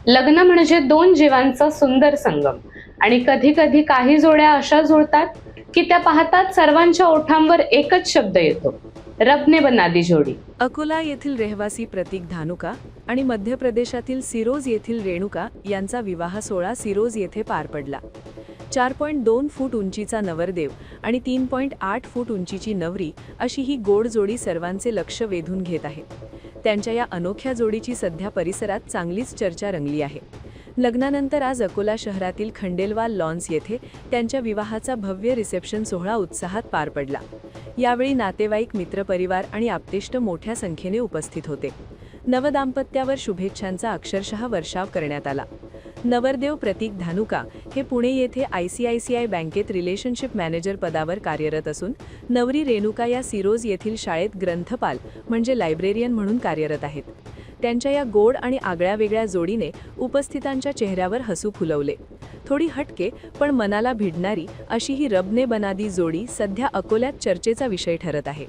लग्न म्हणजे दोन जीवांचा सुंदर संगम आणि कधी कधी काही जोड्या अशा जुळतात की त्या पाहतात सर्वांच्या ओठांवर एकच शब्द येतो, रब ने बना दी जोडी. अकोला येथील रहिवासी प्रतीक धानुका आणि मध्य प्रदेशातील सिरोज येथील रेणुका यांचा विवाह सोहळा सिरोज येथे पार पडला. 4.2 फूट उंचीचा नवरदेव आणि 3.8 फूट उंचीची नवरी अशी ही गोड जोडी सर्वांचे लक्ष वेधून घेत आहे. त्यांच्या या अनोख्या जोडीची सध्या परिसरात चांगलीच चर्चा रंगली आहे. लग्नानंतर आज अकोला शहरातील खंडेलवाल लॉन्स येथे त्यांच्या विवाहाचा भव्य रिसेप्शन सोहळा उत्साहात पार पडला. यावेळी नातेवाईक, मित्रपरिवार आणि आप्तेष्ट मोठ्या संख्येने उपस्थित होते. नवदाम्पत्यावर शुभेच्छांचा अक्षरशः वर्षाव करण्यात आला. नवरदेव प्रतीक धानुका हे पुणे येथे ICICI बँकेत रिलेशनशिप मॅनेजर पदावर कार्यरत असून नवरी रेणुका या सिरोज येथील शाळेत ग्रंथपाल म्हणजे लायब्रेरियन म्हणून कार्यरत आहेत. त्यांच्या या गोड आणि आगळ्यावेगळ्या जोडीने उपस्थितांच्या चेहऱ्यावर हसू फुलवले. थोडी हटके पण मनाला भिडणारी अशी ही रब ने बना दी जोडी सध्या अकोल्यात चर्चेचा विषय ठरत आहे.